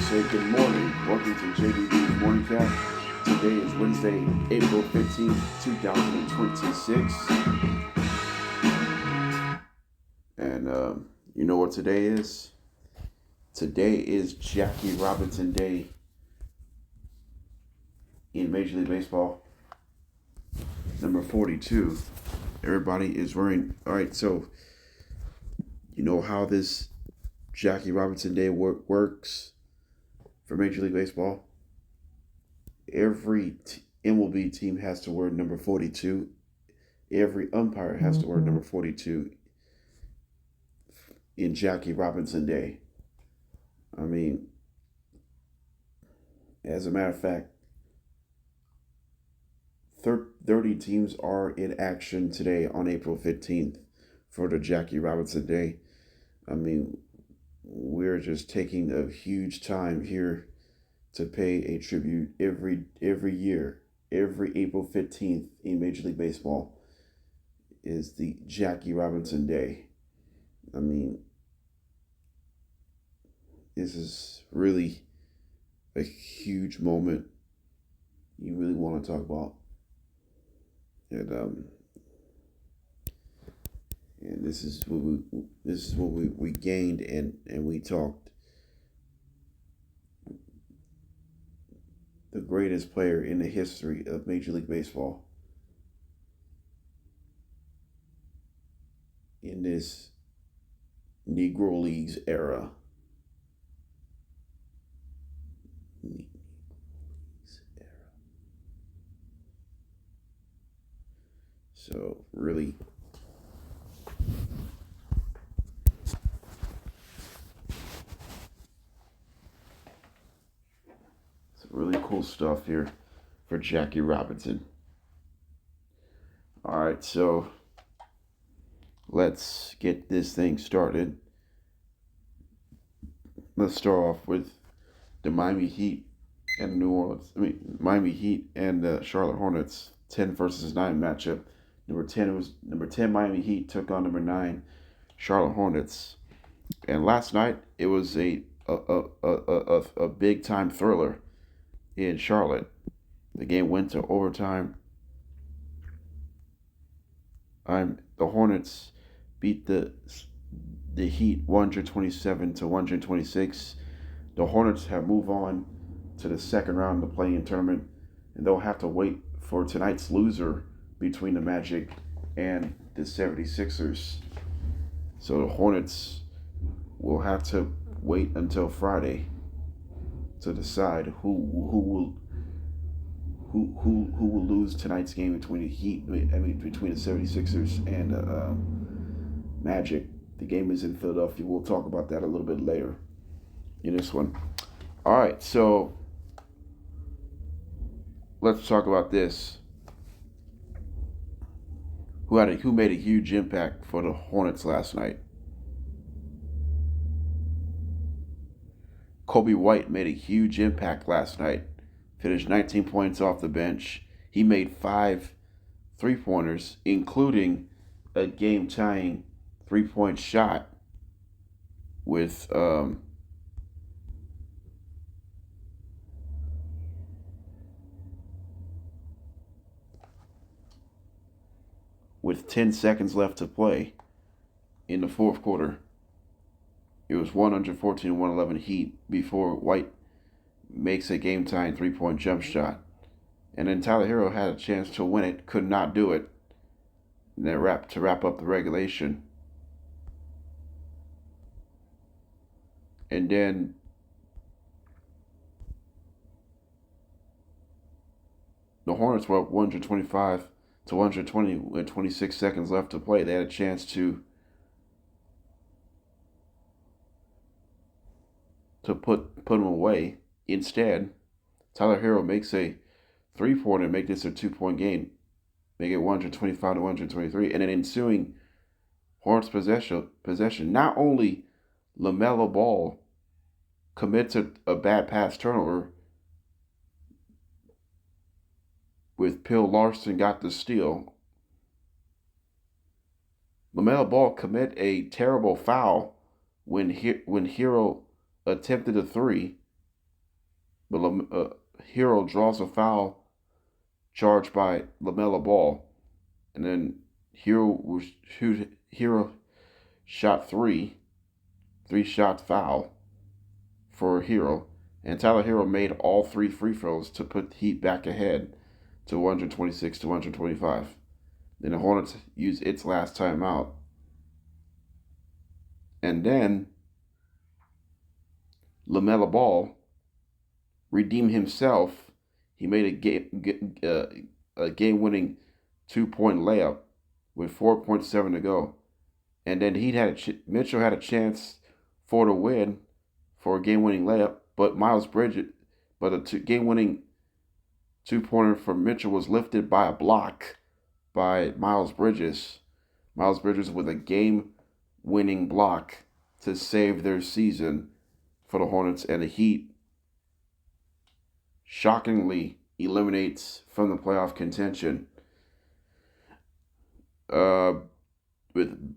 say good morning. Welcome to JDB's Morning Cap. Today is Wednesday, April 15th, 2026. And you know what today is? Today is Jackie Robinson Day in Major League Baseball. Number 42. Everybody is wearing... Alright, so you know how this Jackie Robinson Day works for Major League Baseball? Every MLB team has to wear number 42. Every umpire has to wear number 42 in Jackie Robinson Day. I mean, as a matter of fact, 30 teams are in action today on April 15th for the Jackie Robinson Day. I mean, we're just taking a huge time here to pay a tribute every year. Every April 15th in Major League Baseball is the Jackie Robinson Day. I mean, this is really a huge moment you really want to talk about. And this is what we gained and we talked. The greatest player in the history of Major League Baseball in this Negro Leagues era. So really, some really cool stuff here for Jackie Robinson. All right, so let's get this thing started. Let's start off with the Miami Heat and Miami Heat and the Charlotte Hornets 10 versus 9 matchup. Number 10 Miami Heat took on number 9 Charlotte Hornets. And last night it was a big time thriller in Charlotte. The game went to overtime. The Hornets beat the Heat 127 to 126. The Hornets have moved on to the second round of the play-in tournament, and they'll have to wait for tonight's loser between the Magic and the 76ers. So the Hornets will have to wait until Friday to decide who will lose tonight's game between the Heat, between the 76ers and Magic. The game is in Philadelphia. We'll talk about that a little bit later in this one. All right, so let's talk about this. Who made a huge impact for the Hornets last night? Kobe White made a huge impact last night. Finished 19 points off the bench. He made 5 3-pointers, including a game-tying 3-point shot with with 10 seconds left to play in the fourth quarter. It was 114-111 Heat before White makes a game-tying 3-point jump shot. And then Tyler Hero had a chance to win it, could not do it. And then to wrap up the regulation. And then the Hornets were up 125 to 120 with 26 seconds left to play. They had a chance to put them away. Instead, Tyler Hero makes a 3-pointer and make this a 2-point game. Make it 125 to 123. And then ensuing Hornets possession, not only LaMelo Ball commits a bad pass turnover, with Phil Larson got the steal. LaMelo Ball commit a terrible foul when Hero attempted a 3 but Hero draws a foul charged by LaMelo Ball, and then Hero shot three shots foul for Hero, and Tyler Hero made all three free throws to put Heat back ahead to 126 to 125. Then the Hornets used its last timeout, and then LaMelo Ball redeemed himself. He made a game-winning 2-point layup with 4.7 to go, and then Mitchell had a chance for the win for a game-winning layup, but a game-winning 2-pointer from Mitchell was lifted by a block by Miles Bridges. Miles Bridges with a game-winning block to save their season for the Hornets, and the Heat shockingly eliminates from the playoff contention. With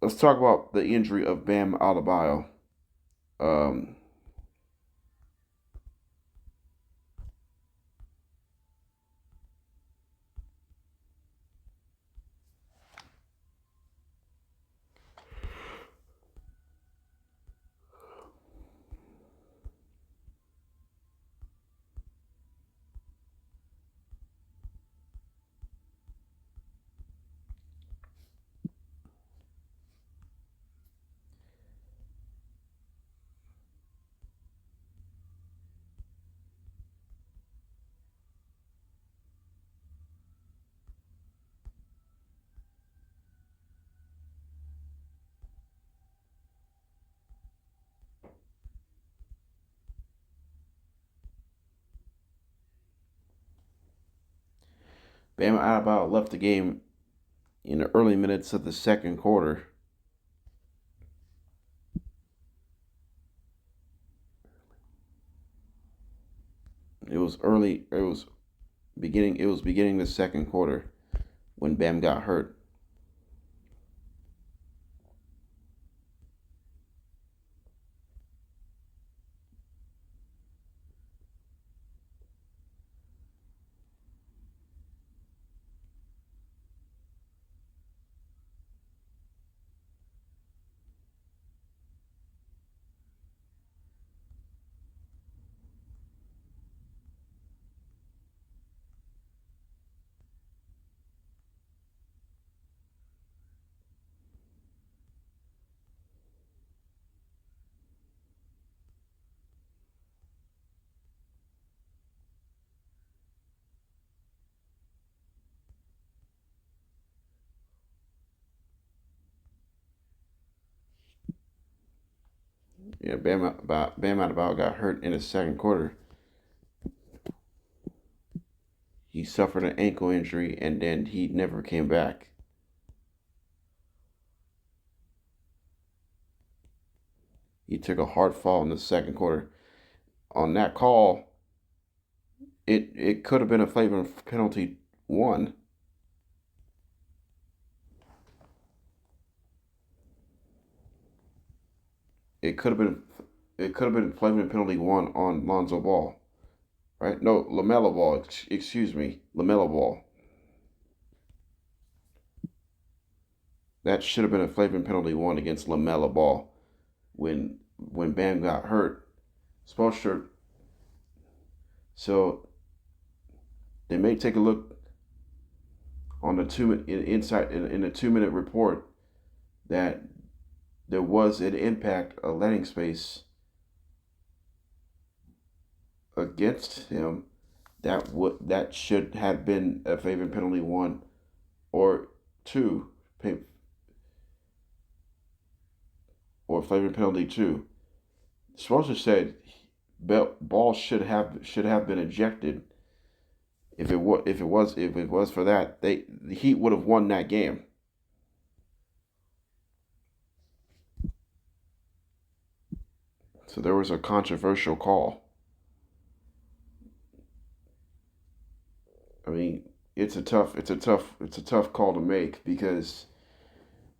let's talk about the injury of Bam Adebayo. Bam Adebayo left the game in the early minutes of the second quarter. It was early. It was beginning the second quarter when Bam got hurt. Yeah, Bam Adebayo got hurt in the second quarter. He suffered an ankle injury, and then he never came back. He took a hard fall in the second quarter. On that call, it could have been a flagrant penalty one. It could have been flagrant penalty one on Lonzo Ball, right? No, LaMelo Ball. Excuse me, LaMelo Ball. That should have been a flagrant penalty one against LaMelo Ball when Bam got hurt. Spoelstra. So they may take a look on the in the 2-minute report that there was an impact, a landing space against him that should have been a flagrant penalty one or two, or flagrant penalty two. Spoelstra said Ball should have been ejected. If it was for that, the Heat would have won that game. So there was a controversial call. I mean, it's a tough call to make because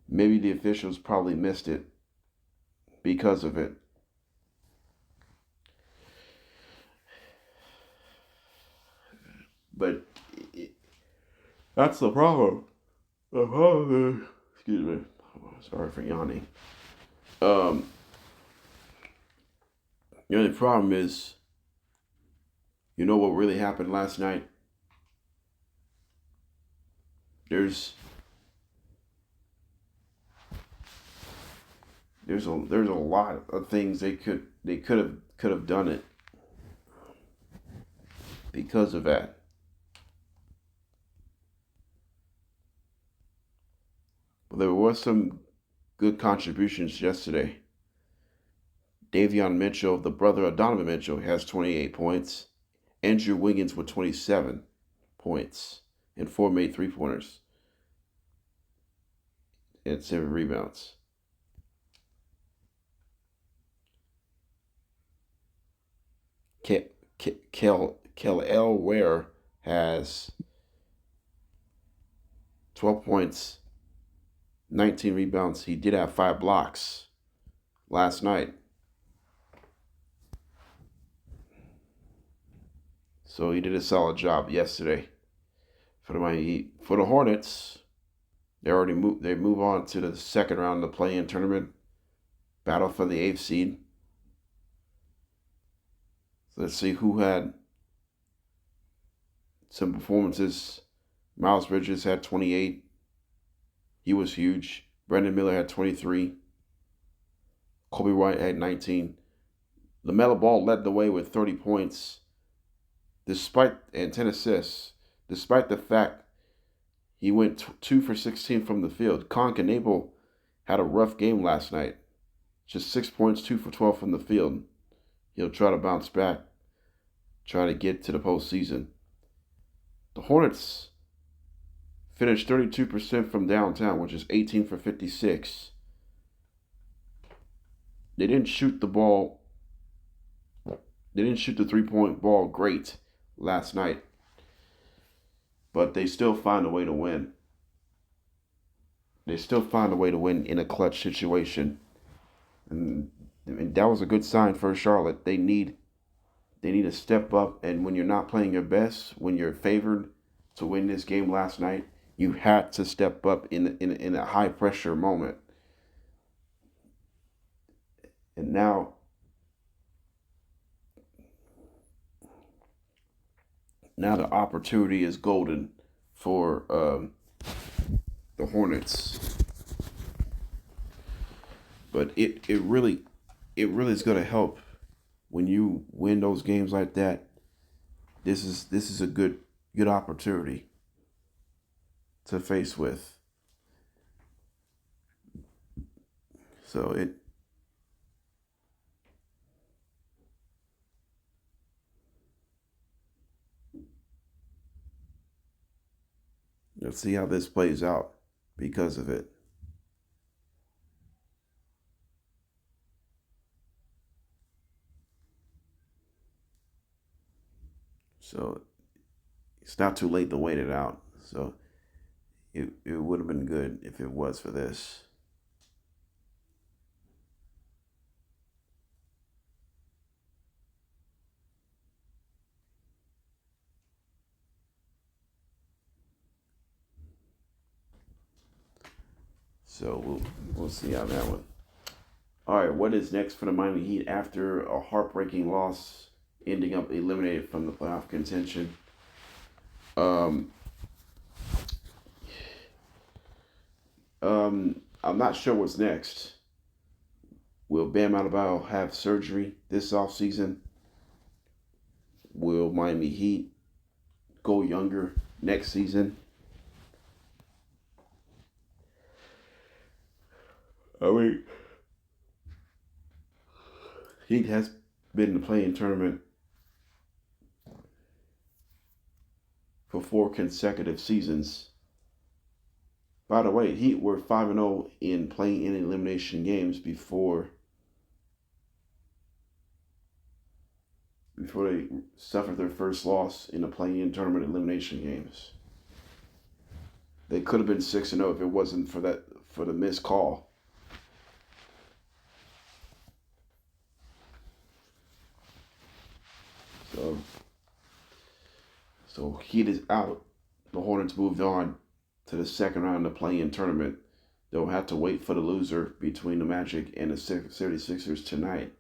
maybe the officials probably missed it because of it. But that's the problem. The problem. Excuse me. Sorry for yawning. Um, the only problem is, you know what really happened last night? There's there's a lot of things they could have done it because of that. But there was some good contributions yesterday. Davion Mitchell, the brother of Donovan Mitchell, has 28 points. Andrew Wiggins with 27 points and 4 made three-pointers and 7 rebounds. Kel Ware has 12 points, 19 rebounds. He did have 5 blocks last night. So he did a solid job yesterday for the Miami Heat. For the Hornets, they move on to the second round of the play-in tournament. Battle for the 8th seed. So let's see who had some performances. Miles Bridges had 28. He was huge. Brandon Miller had 23. Kobe White had 19. LaMelo Ball led the way with 30 points and 10 assists, despite the fact he went 2 for 16 from the field. Con Canable had a rough game last night. Just 6 points, 2 for 12 from the field. He'll try to bounce back, try to get to the postseason. The Hornets finished 32% from downtown, which is 18 for 56. They didn't shoot the ball. They didn't shoot the three-point ball great last night, but they still find a way to win. They still find a way to win in a clutch situation, and that was a good sign for Charlotte. They need to step up, and when you're not playing your best, when you're favored to win this game last night, you had to step up in a high pressure moment. And now the opportunity is golden for the Hornets. But it really is going to help when you win those games like that. This is a good opportunity to face with. So let's see how this plays out because of it. So it's not too late to wait it out. So it would have been good if it was for this. So we'll see how that one. All right, what is next for the Miami Heat after a heartbreaking loss, ending up eliminated from the playoff contention? I'm not sure what's next. Will Bam Adebayo have surgery this offseason? Will Miami Heat go younger next season? I mean, Heat has been in the play-in tournament for 4 consecutive seasons. By the way, Heat were 5-0 in play-in elimination games before they suffered their first loss in the play-in tournament elimination games. They could have been 6-0 if it wasn't for the missed call. So Heat is out. The Hornets moved on to the second round of the play-in tournament. They'll have to wait for the loser between the Magic and the 76ers tonight.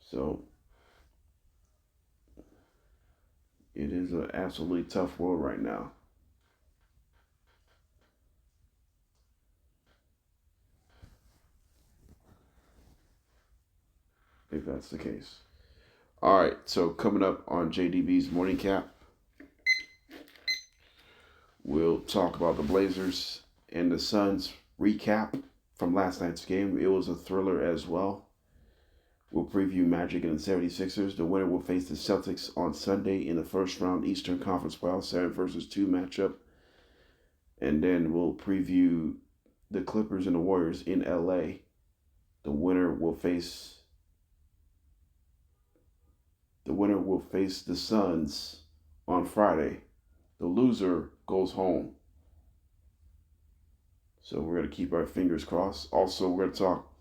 So it is an absolutely tough world right now. If that's the case. All right, so coming up on JDB's Morning Cap, we'll talk about the Blazers and the Suns recap from last night's game. It was a thriller as well. We'll preview Magic and the 76ers. The winner will face the Celtics on Sunday in the first round Eastern Conference Playoffs 7 versus 2 matchup. And then we'll preview the Clippers and the Warriors in LA. The winner will face the Suns on Friday. The loser goes home. So we're going to keep our fingers crossed. Also, we're going to talk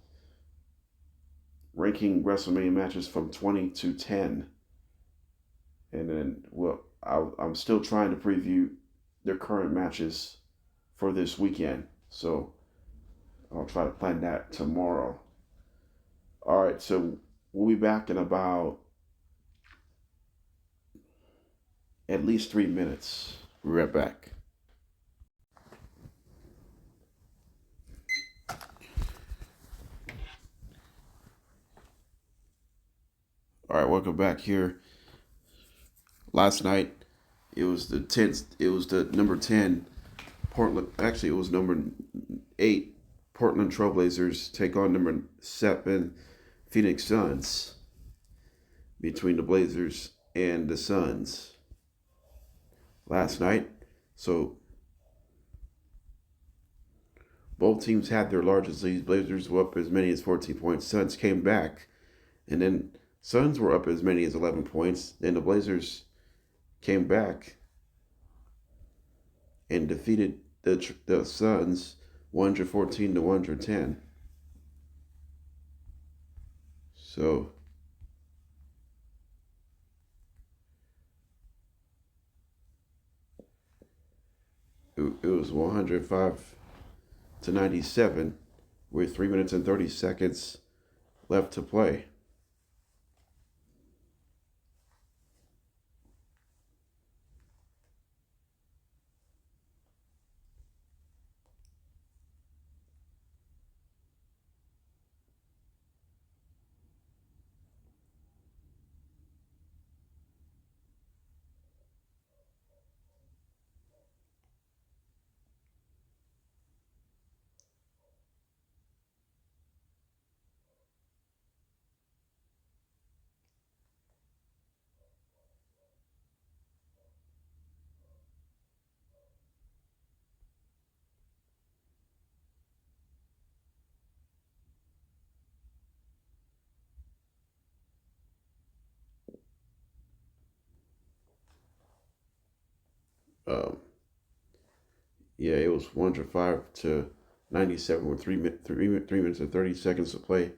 ranking Wrestlemania matches from 20 to 10. And then, I'm still trying to preview their current matches for this weekend. So I'll try to plan that tomorrow. All right, so we'll be back in about at least 3 minutes. We'll be right back. All right, welcome back here. Last night, it was the number 10 Portland. Actually, it was number 8 Portland Trail Blazers take on number 7 Phoenix Suns. Between the Blazers and the Suns last night. So both teams had their largest leads. Blazers were up as many as 14 points. Suns came back, and then Suns were up as many as 11 points. Then the Blazers came back and defeated the Suns 114 to 110. So it was 105 to 97 with 3 minutes and 30 seconds left to play. Um, yeah, it was 105 to 97 with 3 minutes and 30 seconds to play.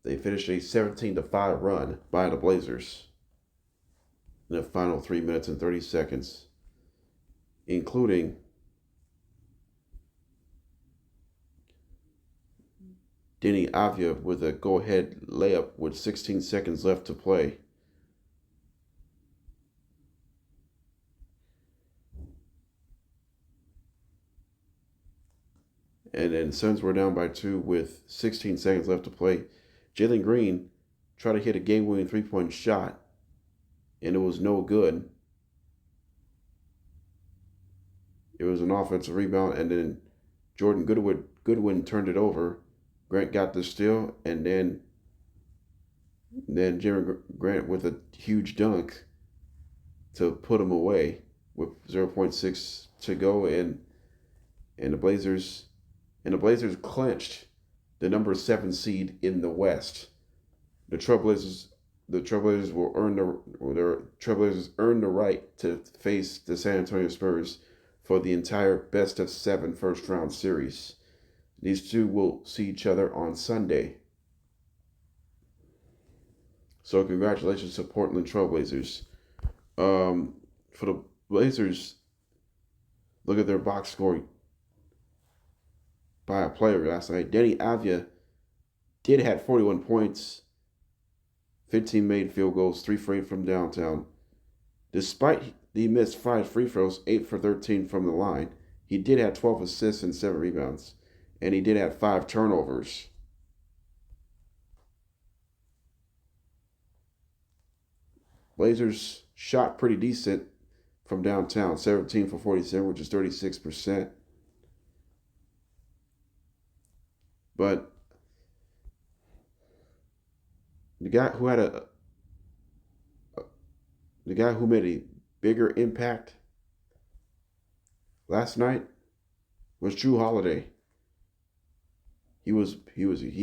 They finished a 17 to 5 run by the Blazers in the final 3 minutes and 30 seconds, including Denny Avia with a go-ahead layup with 16 seconds left to play. And then Suns were down by 2 with 16 seconds left to play. Jalen Green tried to hit a game-winning three-point shot, and it was no good. It was an offensive rebound, and then Jordan Goodwin turned it over. Grant got the steal, and then Jeremy Grant with a huge dunk to put him away with 0.6 to go, and the Blazers clinched the number 7 seed in the West. The Trailblazers earned the right to face the San Antonio Spurs for the entire best of 7 first round series. These two will see each other on Sunday. So congratulations to Portland Trail Blazers. For the Blazers, look at their box score by a player last night. Danny Avdia did have 41 points, 15 made field goals, 3 free from downtown. Despite he missed 5 free throws, 8 for 13 from the line, he did have 12 assists and 7 rebounds, and he did have 5 turnovers. Blazers shot pretty decent from downtown, 17 for 47, which is 36%. But the guy who made a bigger impact last night was Jrue Holiday. He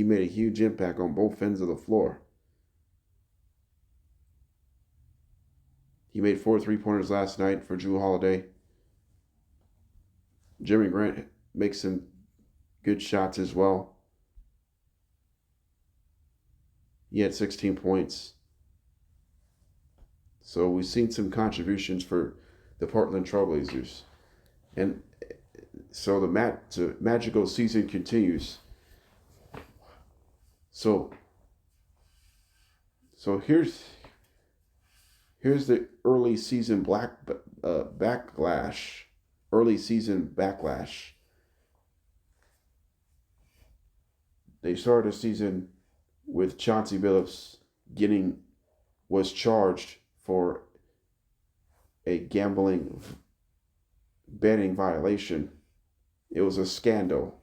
made a huge impact on both ends of the floor. He made 4 3-pointers last night for Jrue Holiday. Jimmy Grant makes some good shots as well. He had 16 points. So we've seen some contributions for the Portland Trail Blazers. And so the magical season continues. So here's the early season backlash. Early season backlash. They started the season with Chauncey Billups was charged for a gambling betting violation. It was a scandal.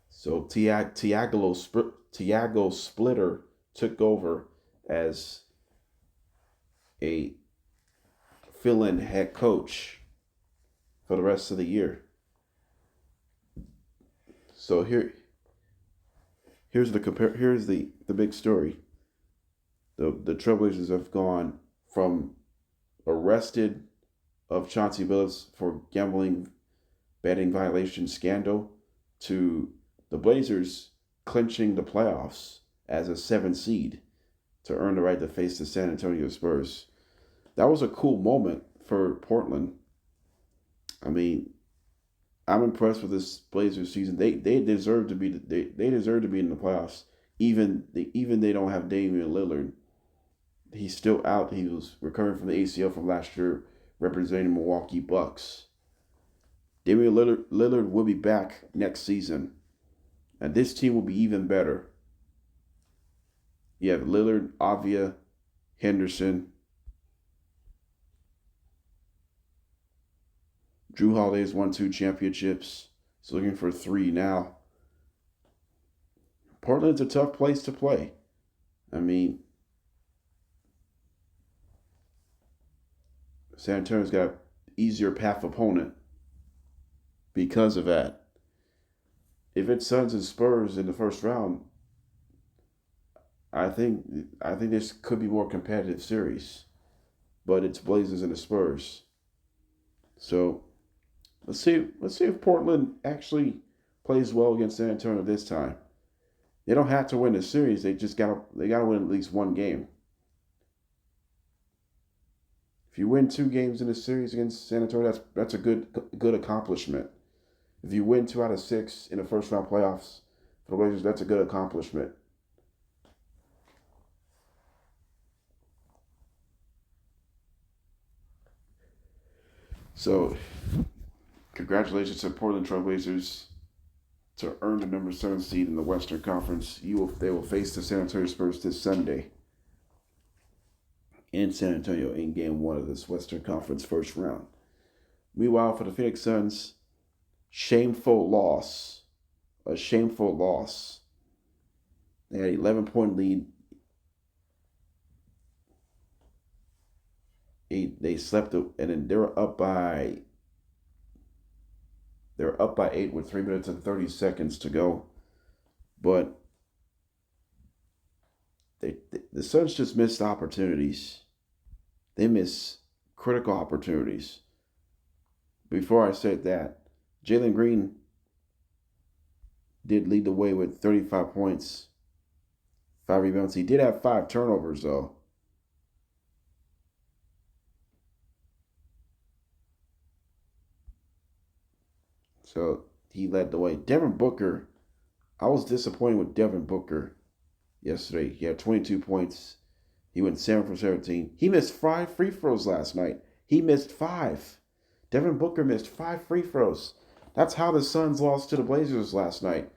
So Tiago Splitter took over as a fill-in head coach for the rest of the year. So here's the big story. The Trailblazers have gone from arrested of Chauncey Billups for gambling betting violation scandal to the Blazers clinching the playoffs as a 7 seed to earn the right to face the San Antonio Spurs. That was a cool moment for Portland. I mean, I'm impressed with this Blazers season. They deserve to be they deserve to be in the playoffs. Even they don't have Damian Lillard. He's still out. He was recovering from the ACL from last year, representing Milwaukee Bucks. Damian Lillard will be back next season, and this team will be even better. You have Lillard, Avdia, Henderson. Jrue Holiday has won 2 championships. He's looking for 3 now. Portland's a tough place to play. I mean, San Antonio's got an easier path opponent because of that. If it's Suns and Spurs in the first round, I think this could be more competitive series. But it's Blazers and the Spurs. So let's see if Portland actually plays well against San Antonio this time. They don't have to win the series. They gotta win at least 1 game. If you win 2 games in a series against San Antonio, that's a good accomplishment. If you win 2 out of 6 in the first round playoffs for the Blazers, that's a good accomplishment. So, congratulations to Portland Trail Blazers to earn the number 7 seed in the Western Conference. They will face the San Antonio Spurs this Sunday in San Antonio in Game 1 of this Western Conference first round. Meanwhile, for the Phoenix Suns, shameful loss. A shameful loss. They had an 11-point lead. They slept, and then they were up by 8 with 3 minutes and 30 seconds to go. But the Suns just missed opportunities. They missed critical opportunities. Before I said that, Jalen Green did lead the way with 35 points, 5 rebounds. He did have 5 turnovers, though. So he led the way. Devin Booker, I was disappointed with Devin Booker yesterday. He had 22 points. He went 7 for 17. He missed 5 free throws last night. He missed 5. Devin Booker missed 5 free throws. That's how the Suns lost to the Blazers last night.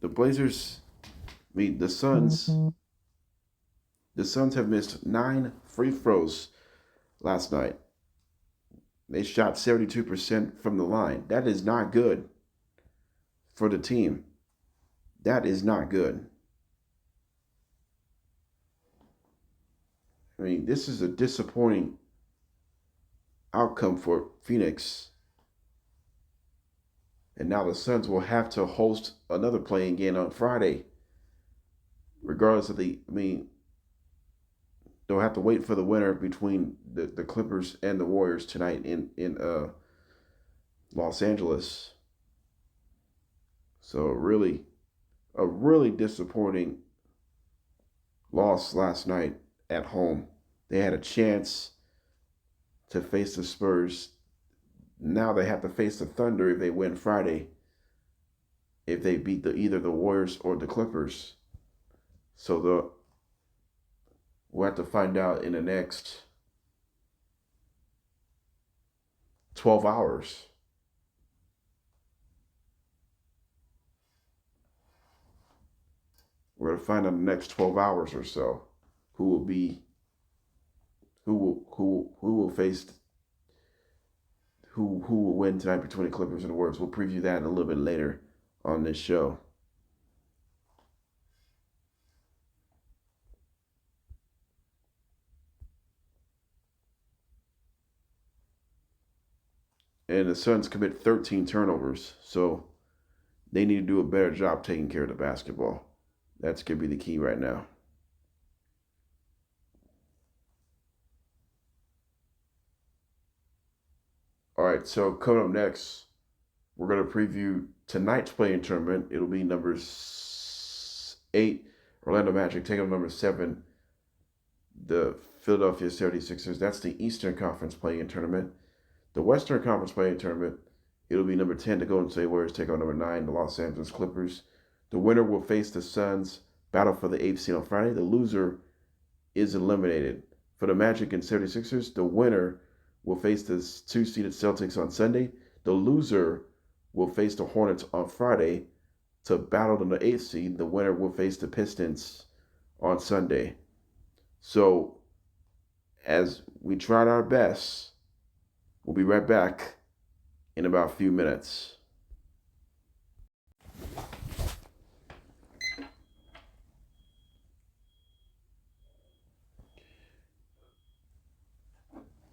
The Blazers, the Suns have missed 9 free throws last night. They shot 72% from the line. That is not good for the team. That is not good. This is a disappointing outcome for Phoenix. And now the Suns will have to host another play-in game on Friday. Regardless of they'll have to wait for the winner between the Clippers and the Warriors tonight in Los Angeles. So a really disappointing loss last night at home. They had a chance to face the Spurs. Now they have to face the Thunder if they win Friday. If they beat either the Warriors or the Clippers. So we'll have to find out in the next 12 hours. We're going to find out in the next 12 hours or so who will win tonight between the Clippers and the Warriors. We'll preview that a little bit later on this show. And the Suns commit 13 turnovers, so they need to do a better job taking care of the basketball. That's going to be the key right now. All right, so coming up next, we're going to preview tonight's play-in tournament. It'll be number 8, Orlando Magic, taking on number 7, the Philadelphia 76ers. That's the Eastern Conference play-in tournament. The Western Conference play-in tournament, it'll be number 10, the Golden State Warriors, take on number 9, the Los Angeles Clippers. The winner will face the Suns, battle for the 8th seed on Friday. The loser is eliminated. For the Magic and 76ers, the winner will face the 2-seeded Celtics on Sunday. The loser will face the Hornets on Friday to battle on the 8th seed. The winner will face the Pistons on Sunday. So, as we tried our best, we'll be right back in about a few minutes.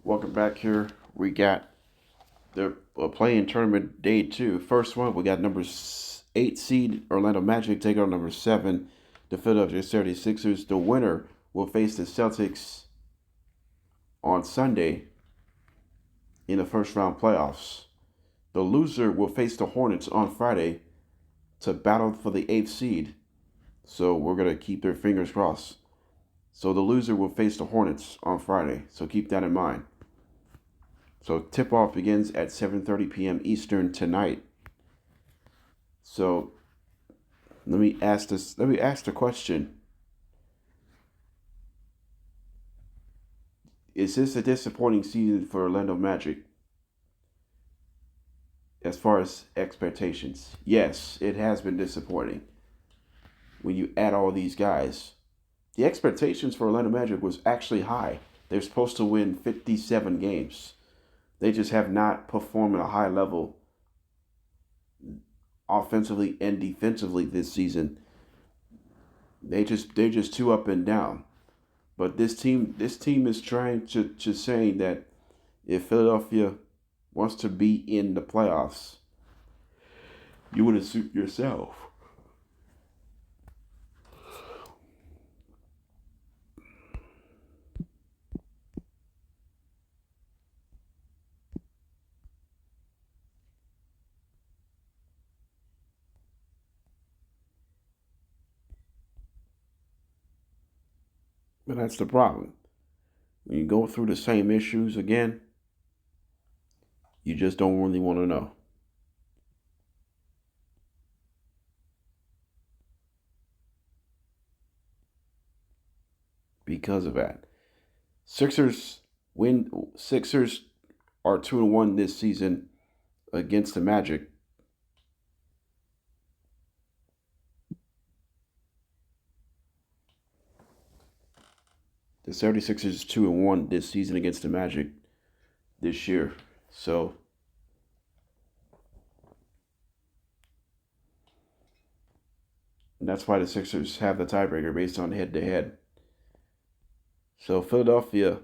Welcome back here. We got the play-in tournament day 2. First one, we got number 8 seed Orlando Magic taking on number 7, the Philadelphia 76ers. The winner will face the Celtics on Sunday in the first round playoffs. The loser will face the Hornets on Friday to battle for the 8th seed. So we're going to keep their fingers crossed. So the loser will face the Hornets on Friday. So keep that in mind. So tip-off begins at 7:30 p.m. Eastern tonight. So let me ask the question. Is this a disappointing season for Orlando Magic? As far as expectations, yes, it has been disappointing. When you add all these guys, the expectations for Orlando Magic was actually high. They're supposed to win 57 games. They just have not performed at a high level offensively and defensively this season. They're just too up and down. But this team is trying to saying that if Philadelphia wants to be in the playoffs, you want to suit yourself. But that's the problem. When you go through the same issues again, you just don't really want to know. Because of that. Sixers Sixers are 2-1 this season against the Magic. The 76ers 2-1 this season against the Magic this year. So that's why the Sixers have the tiebreaker based on head to head. So Philadelphia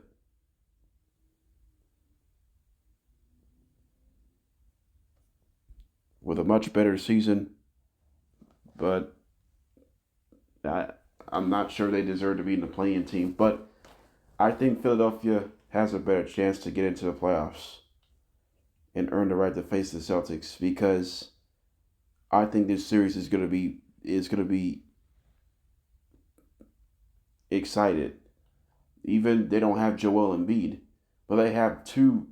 with a much better season, but I'm not sure they deserve to be in the play-in team. But I think Philadelphia has a better chance to get into the playoffs and earn the right to face the Celtics, because I think this series is going to be excited. Even they don't have Joel Embiid, but they have two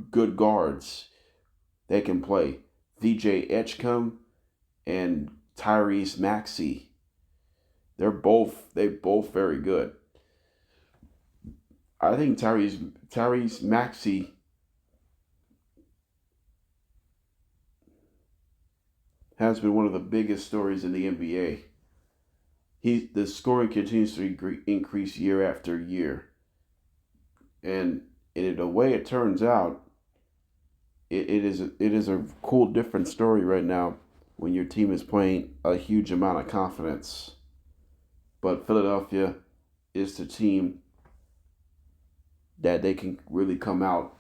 good guards that can play. VJ Edgecombe and Tyrese Maxey. They both very good. I think Tyrese Maxey has been one of the biggest stories in the NBA. The scoring continues to increase year after year, and in the way it turns out, it is a cool different story right now when your team is playing a huge amount of confidence. But Philadelphia is the team that they can really come out.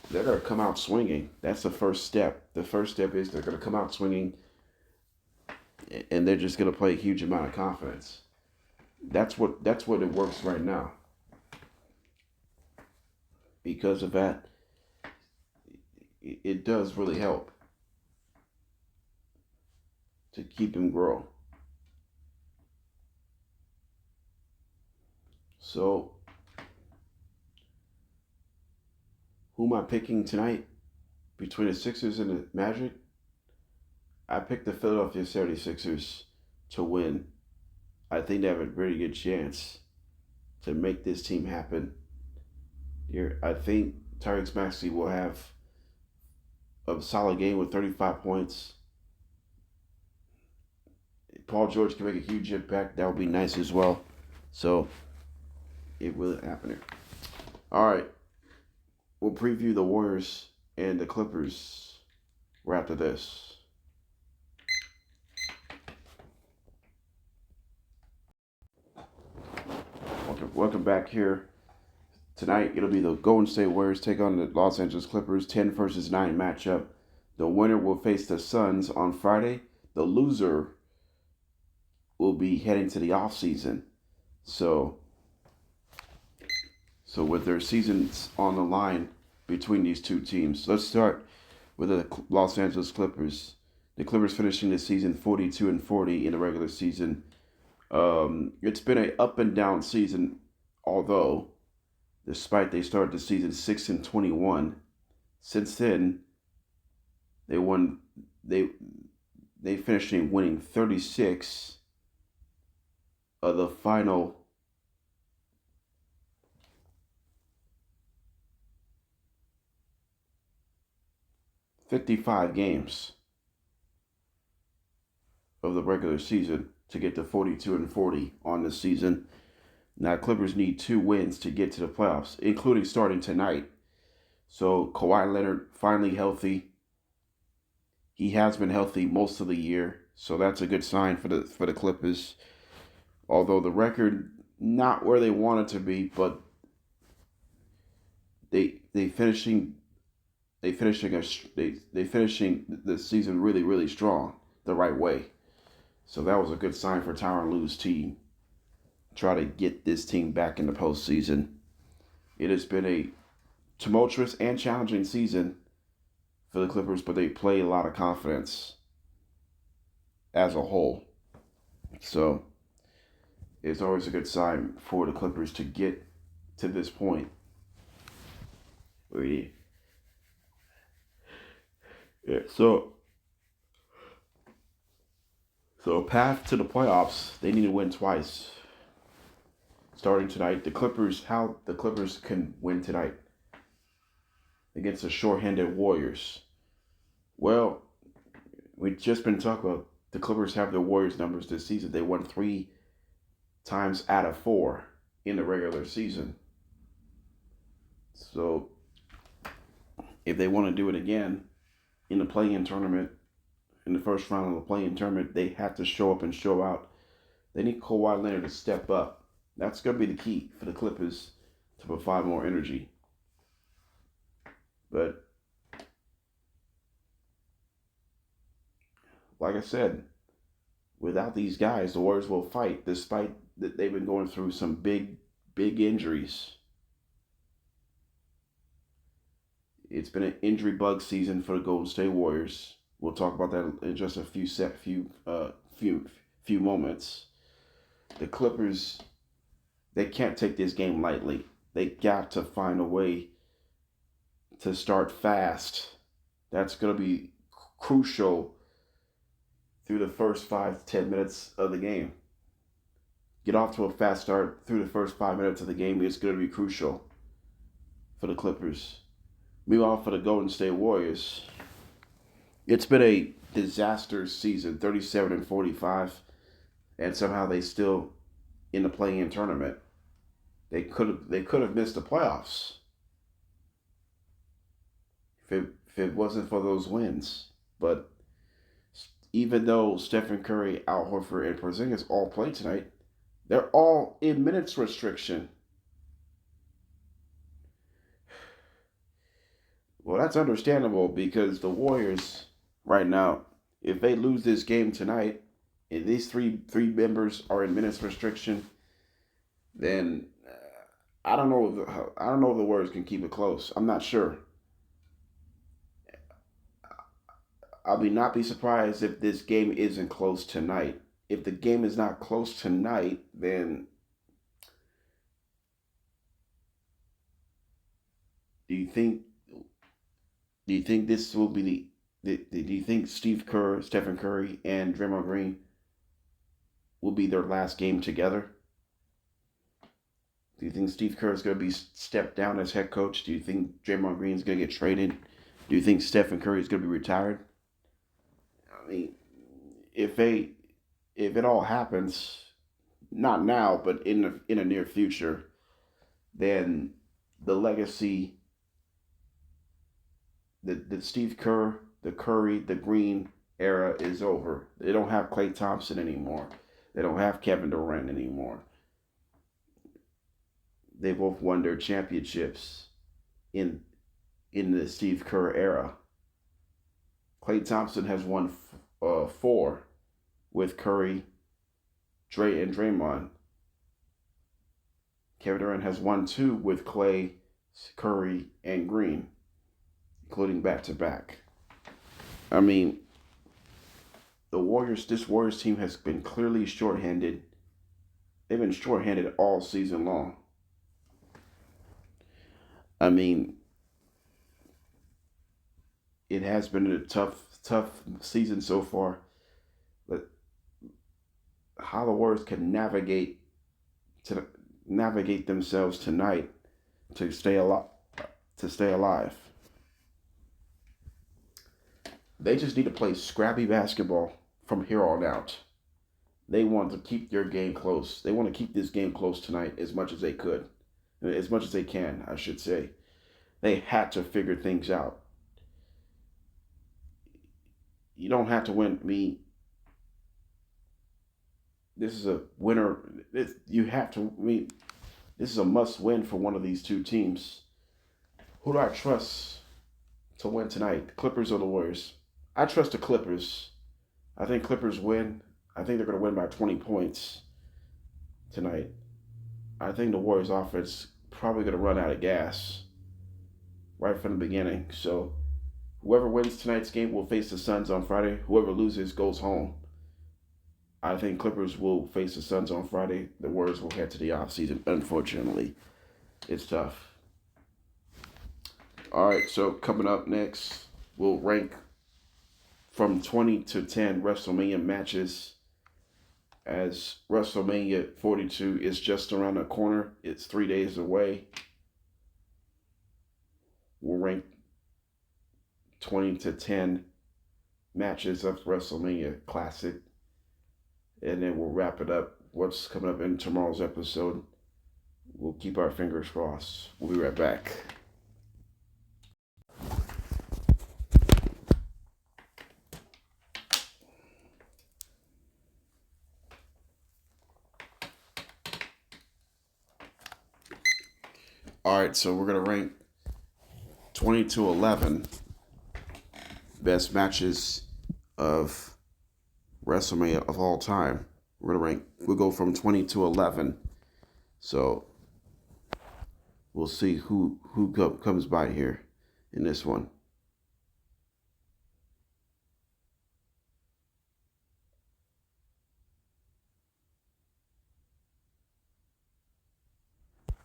They're going to come out swinging. That's the first step. The first step is they're going to come out swinging, and they're just going to play a huge amount of confidence. That's what it works right now. Because of that, it does really help to keep him grow. So, who am I picking tonight between the Sixers and the Magic? I picked the Philadelphia 76ers to win. I think they have a very good chance to make this team happen. Here, I think Tyrese Maxey will have a solid game with 35 points. Paul George can make a huge impact. That would be nice as well. So, it will happen here. All right. We'll preview the Warriors and the Clippers right after this. Welcome back here. Tonight, it'll be the Golden State Warriors take on the Los Angeles Clippers, 10 versus 9 matchup. The winner will face the Suns on Friday. The loser will be heading to the offseason. So with their seasons on the line between these two teams, let's start with the Los Angeles Clippers. The Clippers finishing the season 42-40 in the regular season. It's been an up and down season, although despite they started the season 6-21. Since then, they finished winning 36 of the final 55 games of the regular season to get to 42-40 on the season. Now, Clippers need 2 wins to get to the playoffs, including starting tonight. So, Kawhi Leonard finally healthy. He has been healthy most of the year, so that's a good sign for the Clippers. Although the record not where they want it to be, but they finishing they finishing a they finishing the season really strong the right way. So that was a good sign for Tyronn Lue's team. Try to get this team back in the postseason. It has been a tumultuous and challenging season for the Clippers, but they play a lot of confidence as a whole. So it's always a good sign for the Clippers to get to this point. Yeah, so path to the playoffs, they need to win twice. Starting tonight, how the Clippers can win tonight against the shorthanded Warriors. Well, we've just been talking about the Clippers have the Warriors numbers this season. They won 3 times out of 4 in the regular season. So if they want to do it again in the play-in tournament, in the first round of the play-in tournament, they have to show up and show out. They need Kawhi Leonard to step up. That's going to be the key for the Clippers to provide more energy. But like I said, without these guys, the Warriors will fight despite that they've been going through some big injuries. It's been an injury bug season for the Golden State Warriors. We'll talk about that in just a few moments. The Clippers, they can't take this game lightly. They got to find a way to start fast. That's going to be crucial through the first 5 to 10 minutes of the game. Get off to a fast start through the first 5 minutes of the game. It's going to be crucial for the Clippers. Meanwhile, for the Golden State Warriors, it's been a disaster season, 37-45, and somehow they still in the play-in tournament. They could have missed the playoffs if it wasn't for those wins. But even though Stephen Curry, Al Horford, and Porzingis all played tonight, they're all in minutes restriction. Well, that's understandable because the Warriors right now, if they lose this game tonight, and these three members are in minutes restriction, then I don't know if the Warriors can keep it close. I'm not sure. I'll not be surprised if this game isn't close tonight. If the game is not close tonight, then do you think this will be do you think Stephen Curry, and Draymond Green will be their last game together? Do you think Steve Kerr is going to be stepped down as head coach? Do you think Draymond Green is going to get traded? Do you think Stephen Curry is going to be retired? I mean, if it all happens, not now, but in the near future, then the legacy, the Steve Kerr, the Curry, the Green era is over. They don't have Klay Thompson anymore. They don't have Kevin Durant anymore. They both won their championships in the Steve Kerr era. Klay Thompson has won 4 with Curry, Dre, and Draymond. Kevin Durant has won 2 with Klay, Curry, and Green, including back-to-back. I mean, this Warriors team has been clearly shorthanded. They've been shorthanded all season long. I mean, it has been a tough season so far. But how the Warriors can navigate themselves tonight to stay alive. They just need to play scrappy basketball from here on out. They want to keep their game close. They want to keep this game close tonight as much as they can, I should say. They had to figure things out. You don't have to win me. this is a winner. You have to. I mean, this is a must-win for one of these two teams. Who do I trust to win tonight? The Clippers or the Warriors? I trust the Clippers. I think Clippers win. I think they're going to win by 20 points tonight. I think the Warriors offense probably going to run out of gas right from the beginning. So whoever wins tonight's game will face the Suns on Friday. Whoever loses goes home. I think Clippers will face the Suns on Friday. The Warriors will head to the offseason. Unfortunately, it's tough. All right, so coming up next, we'll rank from 20 to 10 WrestleMania matches, as WrestleMania 42 is just around the corner. It's 3 days away. We'll rank 20 to 10 matches of WrestleMania Classic, and then we'll wrap it up. What's coming up in tomorrow's episode? We'll keep our fingers crossed. We'll be right back. All right, so we're going to rank 20 to 11 best matches of WrestleMania of all time. We'll go from 20 to 11. So we'll see who comes by here in this one.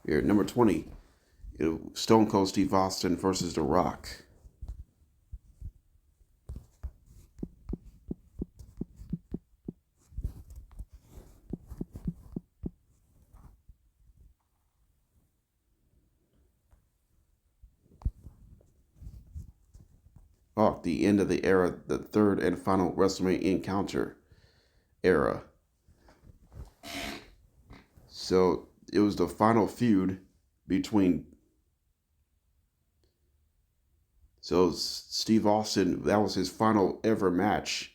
Here, number 20. Stone Cold Steve Austin versus The Rock. Oh, the end of the era, the third and final WrestleMania encounter era. So it was the final feud between. So Steve Austin, that was his final ever match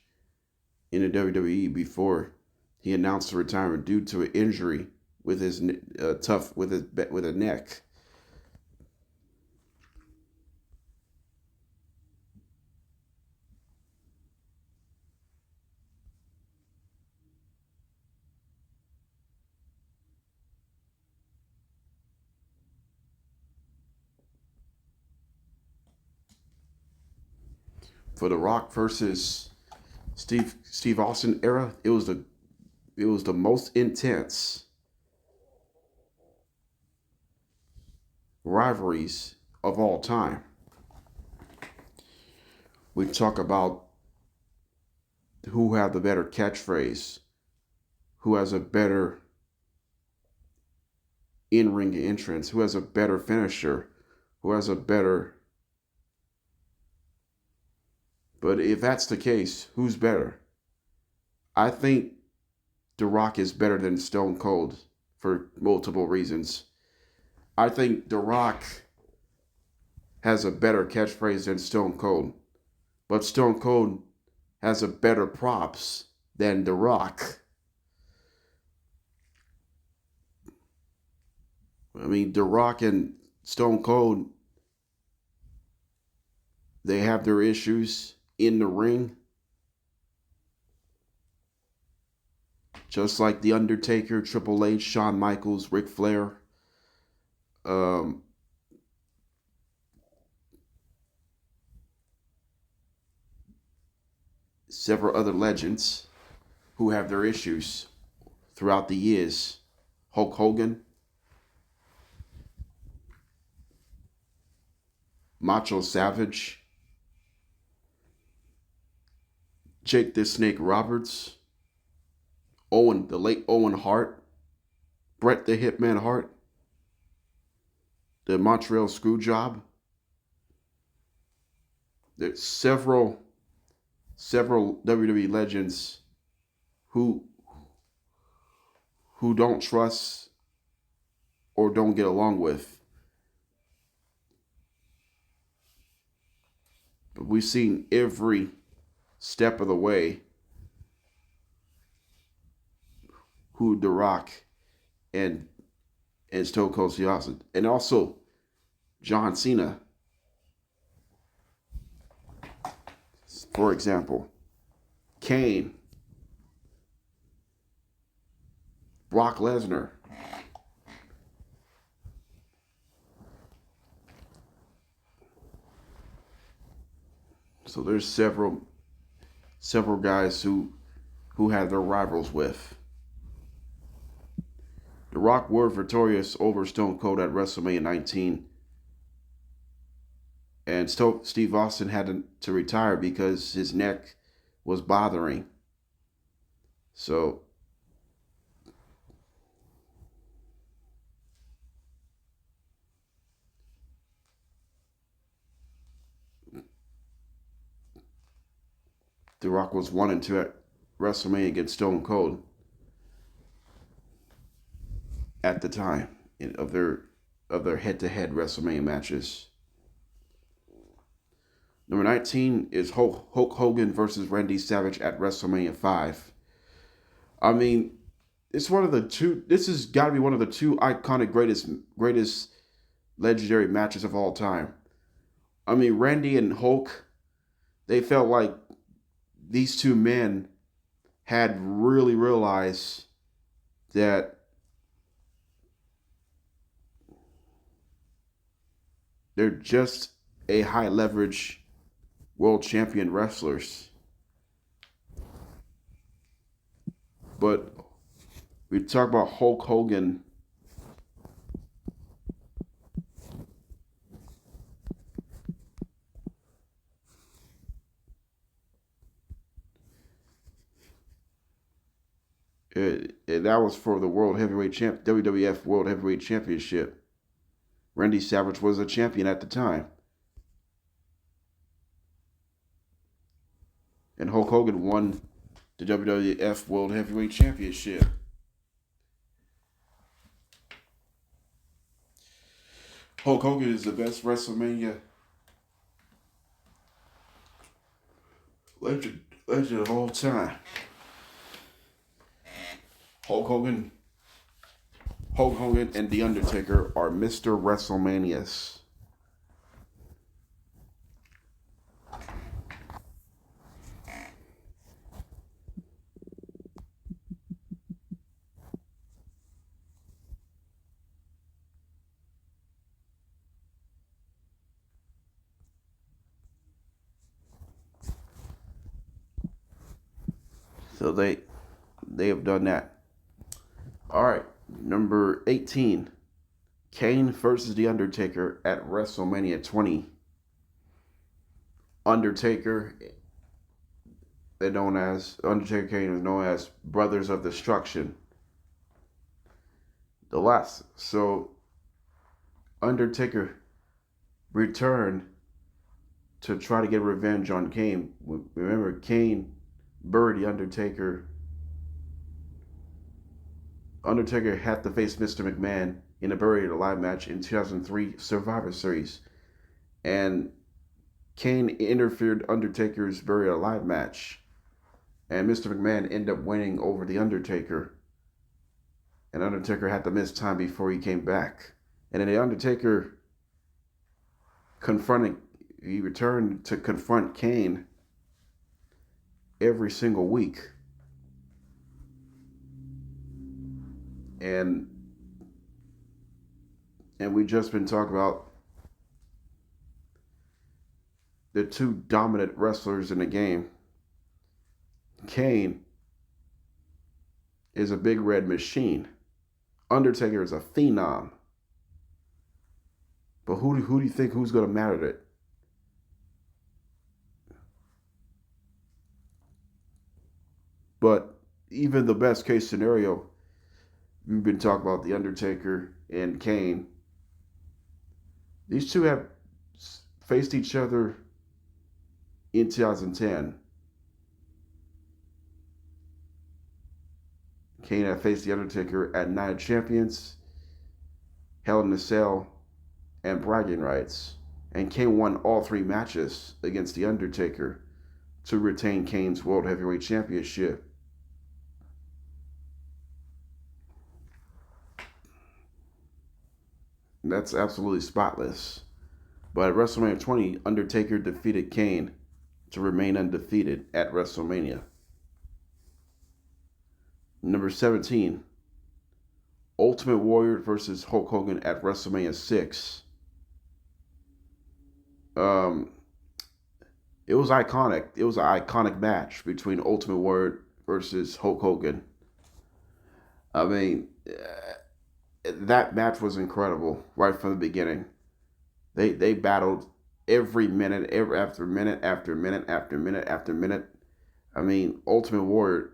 in the WWE before he announced the retirement due to an injury with his with a neck. For The Rock versus Steve Austin era, it was the most intense rivalries of all time. We talk about who had the better catchphrase, who has a better in-ring entrance, who has a better finisher, who has a better. But if that's the case, who's better? I think The Rock is better than Stone Cold for multiple reasons. I think The Rock has a better catchphrase than Stone Cold, but Stone Cold has a better props than The Rock. I mean, The Rock and Stone Cold, they have their issues in the ring. Just like The Undertaker, Triple H, Shawn Michaels, Ric Flair. Several other legends who have their issues throughout the years. Hulk Hogan, Macho Savage, Jake the Snake Roberts, the late Owen Hart, Bret the Hitman Hart, the Montreal Screwjob. There's several WWE legends who don't trust or don't get along with. But we've seen every step of the way who The Rock and Stone Cold Steve Austin, and also John Cena, for example, Kane, Brock Lesnar. So there's several guys who have their rivals with. The Rock were victorious over Stone Cold at WrestleMania 19, and Steve Austin had to retire because his neck was bothering. So The Rock was 1-2 at WrestleMania against Stone Cold at the time of their head-to-head WrestleMania matches. Number 19 is Hulk Hogan versus Randy Savage at WrestleMania 5. I mean, it's one of the two. This has got to be one of the two iconic greatest legendary matches of all time. I mean, Randy and Hulk, they felt like these two men had really realized that they're just a high leverage world champion wrestlers. But we talk about Hulk Hogan. That was for the WWF World Heavyweight Championship. Randy Savage was a champion at the time. And Hulk Hogan won the WWF World Heavyweight Championship. Hulk Hogan is the best WrestleMania legend of all time. Hulk Hogan and The Undertaker are Mr. WrestleManias. So they have done that. All right, number 18, Kane versus The Undertaker at WrestleMania 20. Undertaker, Undertaker Kane is known as Brothers of Destruction. So Undertaker returned to try to get revenge on Kane. Remember, Kane buried The Undertaker. Undertaker had to face Mr. McMahon in a Buried Alive match in 2003 Survivor Series. And Kane interfered Undertaker's Buried Alive match. And Mr. McMahon ended up winning over The Undertaker. And Undertaker had to miss time before he came back. And then The Undertaker returned to confront Kane every single week. And we just been talking about the two dominant wrestlers in the game. Kane is a big red machine. Undertaker is a phenom. But who do you think who's going to matter it? But even the best case scenario, we've been talking about The Undertaker and Kane. These two have faced each other in 2010. Kane had faced The Undertaker at Night of Champions, Hell in a Cell, and Bragging Rights. And Kane won all three matches against The Undertaker to retain Kane's World Heavyweight Championship. That's absolutely spotless. But at WrestleMania 20, Undertaker defeated Kane to remain undefeated at WrestleMania. Number 17, Ultimate Warrior versus Hulk Hogan at WrestleMania 6. Um, it was iconic. It was an iconic match between Ultimate Warrior versus Hulk Hogan. I mean, that match was incredible right from the beginning. They battled every minute, every after minute after minute after minute after minute. I mean, Ultimate Warrior.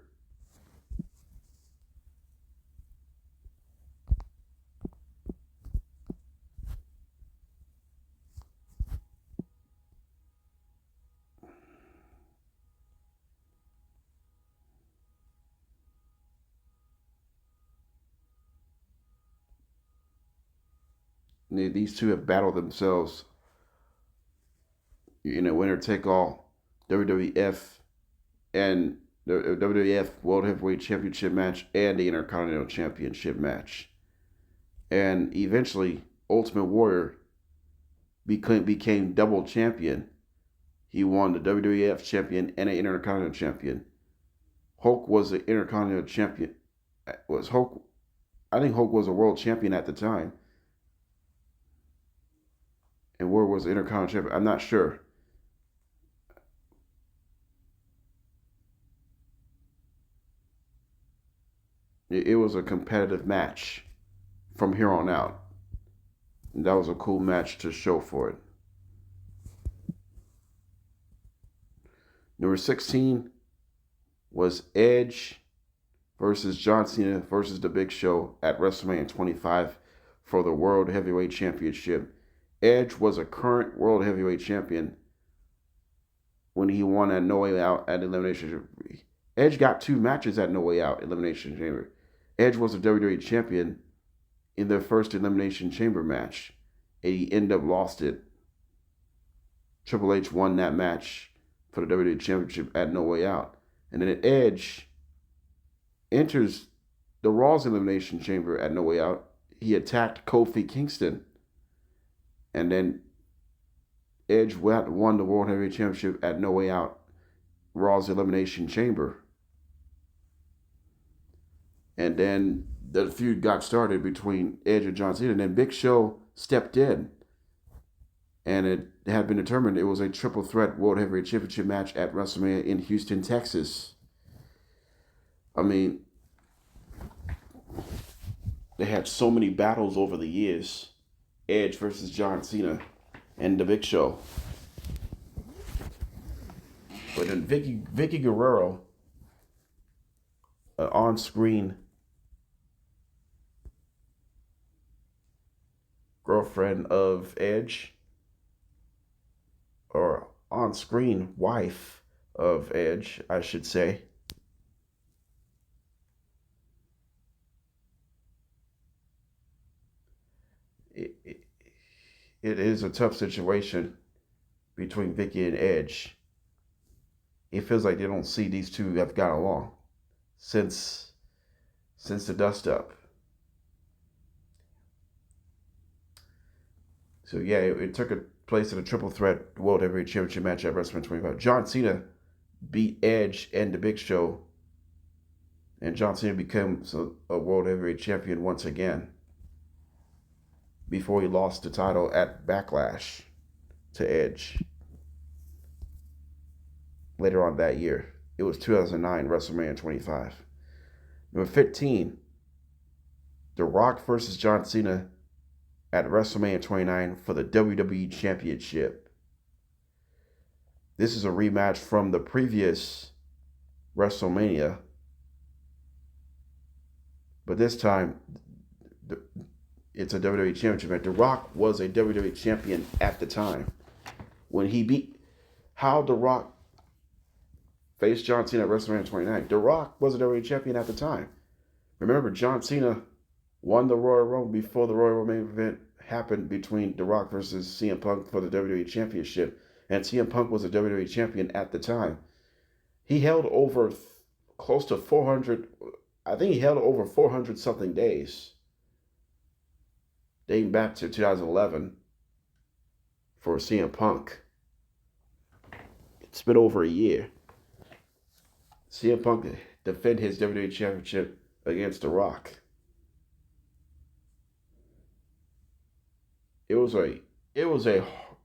These two have battled themselves in a winner take all WWF and the WWF World Heavyweight Championship match and the Intercontinental Championship match. And eventually, Ultimate Warrior became double champion. He won the WWF champion and the Intercontinental champion. Hulk was the Intercontinental champion. Was Hulk? I think Hulk was a world champion at the time. And Warrior was the Intercontinental champion. I'm not sure. It was a competitive match from here on out. And that was a cool match to show for it. Number 16 was Edge versus John Cena versus The Big Show at WrestleMania 25 for the World Heavyweight Championship. Edge was a current World Heavyweight Champion when he won at No Way Out at Elimination Chamber. Edge got 2 matches at No Way Out Elimination Chamber. Edge was a WWE Champion in their first Elimination Chamber match, and he ended up lost it. Triple H won that match for the WWE Championship at No Way Out. And then Edge enters the Raw's Elimination Chamber at No Way Out. He attacked Kofi Kingston. And then Edge won the World Heavyweight Championship at No Way Out, Raw's Elimination Chamber. And then the feud got started between Edge and John Cena. And then Big Show stepped in. And it had been determined it was a triple threat World Heavyweight Championship match at WrestleMania in Houston, Texas. I mean, they had so many battles over the years. Edge versus John Cena and The Big Show. But then Vicky Guerrero, on-screen girlfriend of Edge, or on-screen wife of Edge, I should say. It is a tough situation between Vicky and Edge. It feels like they don't see these two have got along since the dust up. So yeah, it took place in a triple threat World Heavyweight Championship match at WrestleMania 25. John Cena beat Edge and The Big Show, and John Cena becomes a World Heavyweight Champion once again before he lost the title at Backlash to Edge later on that year. It was 2009 WrestleMania 25. Number 15, The Rock versus John Cena at WrestleMania 29 for the WWE Championship. This is a rematch from the previous WrestleMania, but this time it's a WWE Championship match. The Rock was a WWE Champion at the time. When he beat The Rock faced John Cena at WrestleMania 29. The Rock was a WWE Champion at the time. Remember, John Cena won the Royal Rumble before the Royal Rumble main event happened between The Rock versus CM Punk for the WWE Championship. And CM Punk was a WWE Champion at the time. He held over close to 400, I think he held over 400 something days. dating back to 2011 for CM Punk. It's been over a year. CM Punk defend his WWE Championship against The Rock. It was a it was a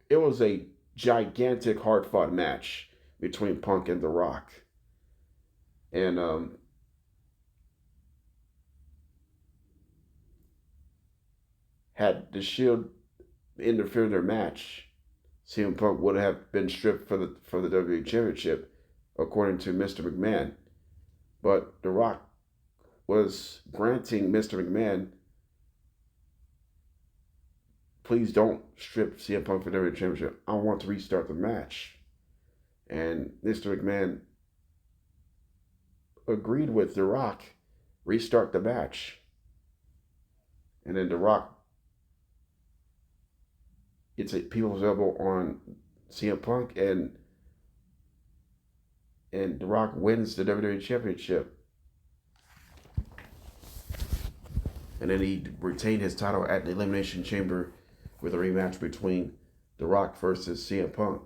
it was a gigantic hard fought match between Punk and The Rock. And had the Shield interfered in their match, CM Punk would have been stripped for the WWE Championship, according to Mr. McMahon. But The Rock was granting Mr. McMahon, please don't strip CM Punk for the WWE Championship. I want to restart the match. And Mr. McMahon agreed with The Rock, restart the match. And then The Rock gets a people's elbow on CM Punk, and The Rock wins the WWE Championship. And then he retained his title at the Elimination Chamber with a rematch between The Rock versus CM Punk.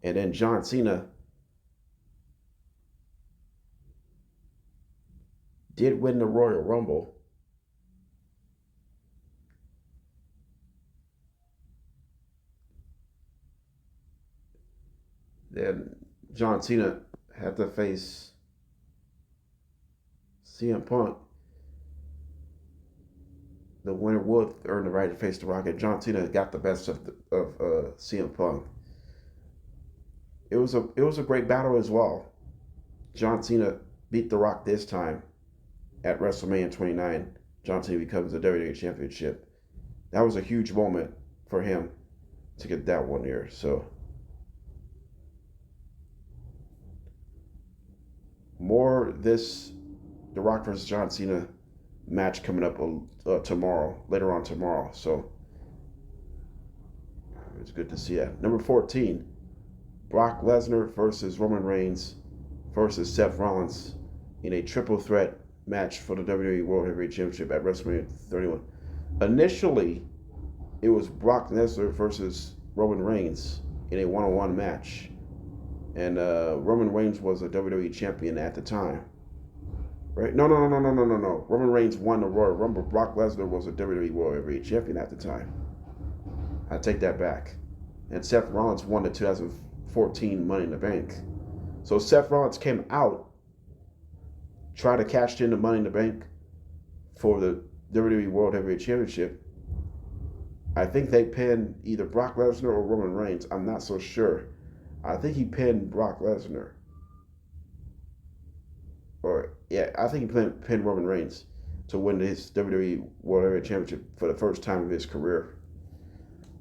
And then John Cena did win the Royal Rumble. Then John Cena had to face CM Punk. The winner would earn the right to face The Rock, and John Cena got the best of CM Punk. It was a great battle as well. John Cena beat The Rock this time at WrestleMania 29. John Cena becomes the WWE Championship. That was a huge moment for him to get that one here. So more this The Rock versus John Cena match coming up later on tomorrow. So it's good to see that. Number 14, Brock Lesnar versus Roman Reigns versus Seth Rollins in a triple threat match for the WWE World Heavyweight Championship at WrestleMania 31. Initially, it was Brock Lesnar versus Roman Reigns in a one-on-one match. And Roman Reigns was a WWE champion at the time. Right? No. Roman Reigns won the Royal Rumble. Brock Lesnar was a WWE World Heavyweight Champion at the time. I take that back. And Seth Rollins won the 2014 Money in the Bank. So Seth Rollins came out, tried to cash in the Money in the Bank for the WWE World Heavyweight Championship. I think they pinned either Brock Lesnar or Roman Reigns. I'm not so sure. I think he pinned Brock Lesnar. I think he pinned Roman Reigns to win his WWE World Heavyweight Championship for the first time of his career,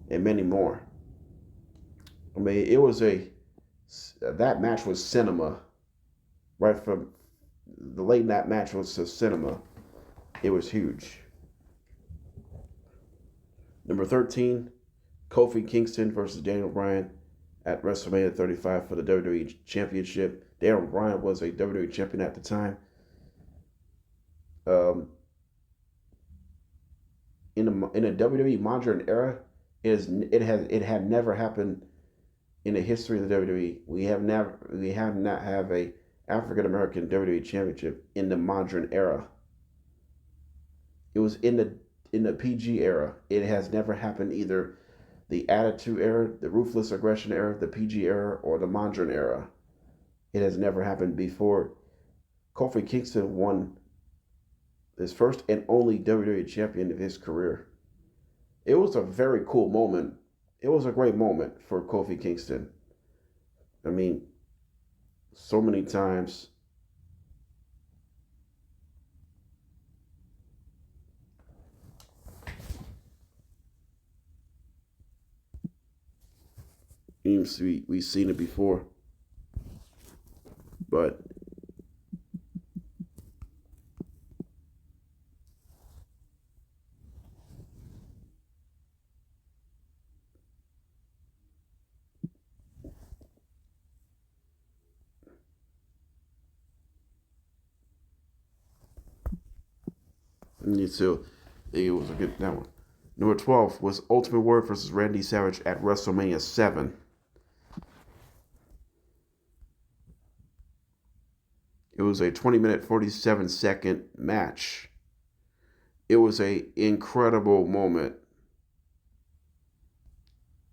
and many more. I mean, that match was cinema. Right from the late night match was cinema. It was huge. Number 13, Kofi Kingston versus Daniel Bryan at WrestleMania 35 for the WWE Championship. Daniel Bryan was a WWE champion at the time. In a WWE modern era, it had never happened in the history of the WWE. We have not have a African American WWE championship in the modern era. It was in the PG era. It has never happened either the Attitude Era, the Ruthless Aggression Era, the PG era, or the modern era. It has never happened before. Kofi Kingston won his first and only WWE champion of his career. It was a very cool moment. It was a great moment for Kofi Kingston. I mean, so many times we've seen it before, but me too. It was a good that one. Number 12 was Ultimate Warrior versus Randy Savage at WrestleMania 7. It was a 20-minute, 47-second match. It was an incredible moment.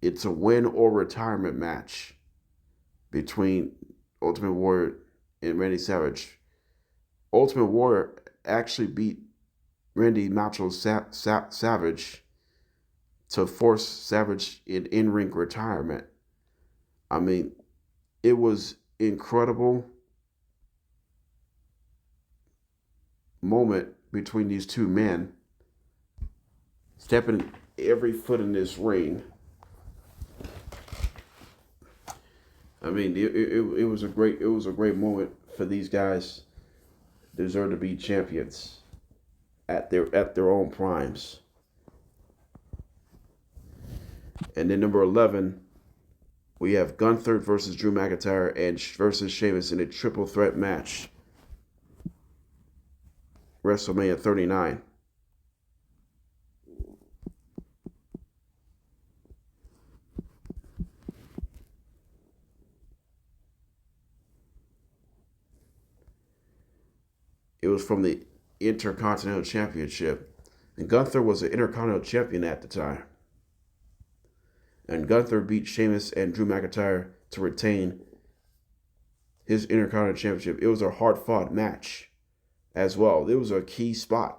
It's a win or retirement match between Ultimate Warrior and Randy Savage. Ultimate Warrior actually beat Randy Macho Savage to force Savage in-ring retirement. I mean, it was incredible moment between these two men, stepping every foot in this ring. I mean, it was a great moment for these guys. Deserve to be champions at their own primes. And then number 11, we have Gunther versus Drew McIntyre and versus Sheamus in a triple threat match. WrestleMania 39. It was from the Intercontinental Championship. And Gunther was an Intercontinental Champion at the time. And Gunther beat Sheamus and Drew McIntyre to retain his Intercontinental Championship. It was a hard-fought match as well. It was a key spot.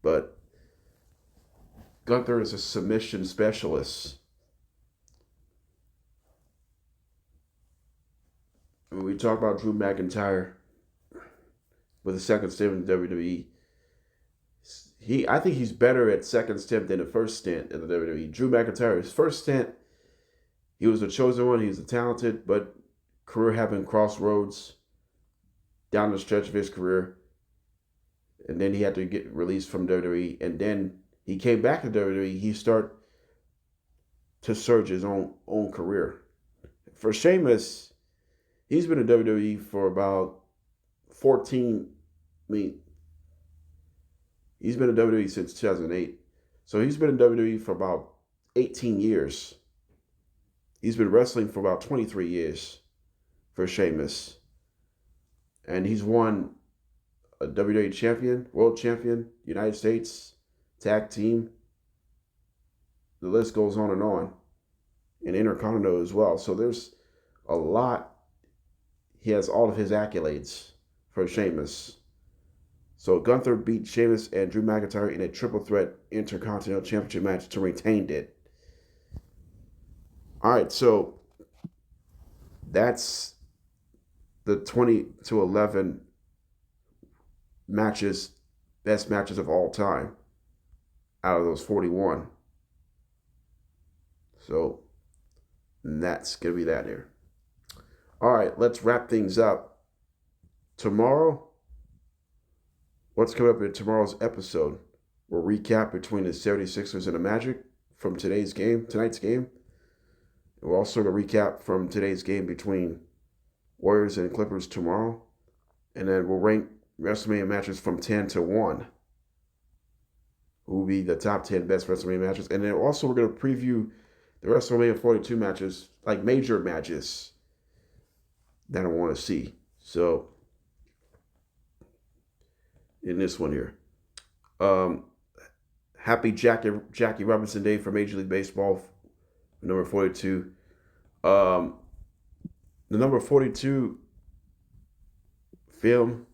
But Gunther is a submission specialist. When we talk about Drew McIntyre with a second stint in WWE, I think he's better at second stint than the first stint in the WWE. Drew McIntyre, his first stint, he was a chosen one. He was a talented, but career having crossroads down the stretch of his career. And then he had to get released from WWE. And then he came back to WWE. He started to surge his own career. For Sheamus, he's been in WWE for about 14. He's been in WWE since 2008. So he's been in WWE for about 18 years. He's been wrestling for about 23 years for Sheamus. And he's won a WWE champion, world champion, United States, tag team. The list goes on. And Intercontinental as well. So there's a lot. He has all of his accolades for Sheamus. So Gunther beat Sheamus and Drew McIntyre in a triple threat Intercontinental Championship match to retain it. All right, so that's the 20-11 matches, best matches of all time out of those 41. So that's going to be that here. All right, let's wrap things up. Tomorrow, what's coming up in tomorrow's episode? We'll recap between the 76ers and the Magic from tonight's game. We're also going to recap from today's game between Warriors and Clippers tomorrow. And then we'll rank WrestleMania matches from 10 to 1. Who will be the top 10 best WrestleMania matches. And then also we're going to preview the WrestleMania 42 matches, like major matches that I want to see. So, in this one here. Happy Jackie Robinson Day for Major League Baseball, number 42. The number 42 film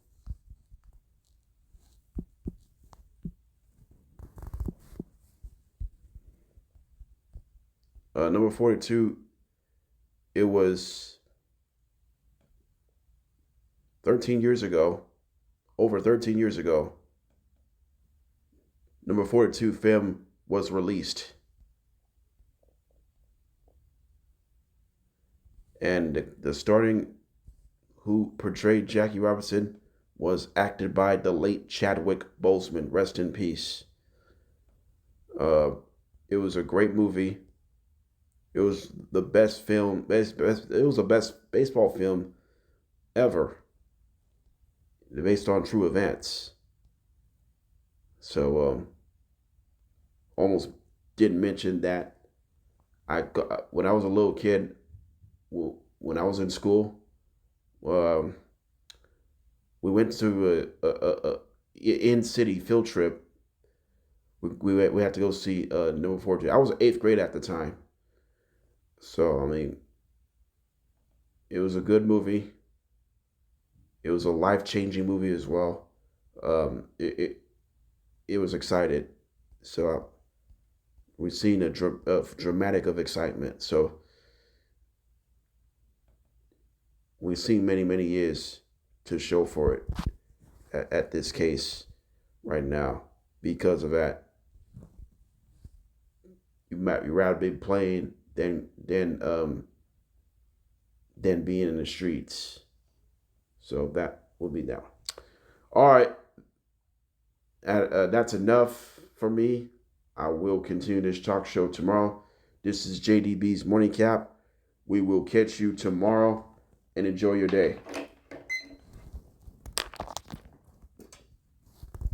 number 42, it was 13 years ago, over 13 years ago, number 42 film was released. And the starting who portrayed Jackie Robinson was acted by the late Chadwick Boseman. Rest in peace. It was a great movie. It was the best film. It was the best baseball film ever, based on true events. So almost didn't mention that when I was a little kid, when I was in school, um, we went to a in city field trip. We had to go see number 14. I was eighth grade at the time, so I mean, it was a good movie. It was a life changing movie as well. Um, it, it it was excited. So we've seen a dramatic of excitement. So we've seen many years to show for it at this case right now. Because of that, you rather be playing than being in the streets. So that would be that. All right, that's enough for me. I will continue this talk show tomorrow. This is JDB's Morning Cap. We will catch you tomorrow and enjoy your day.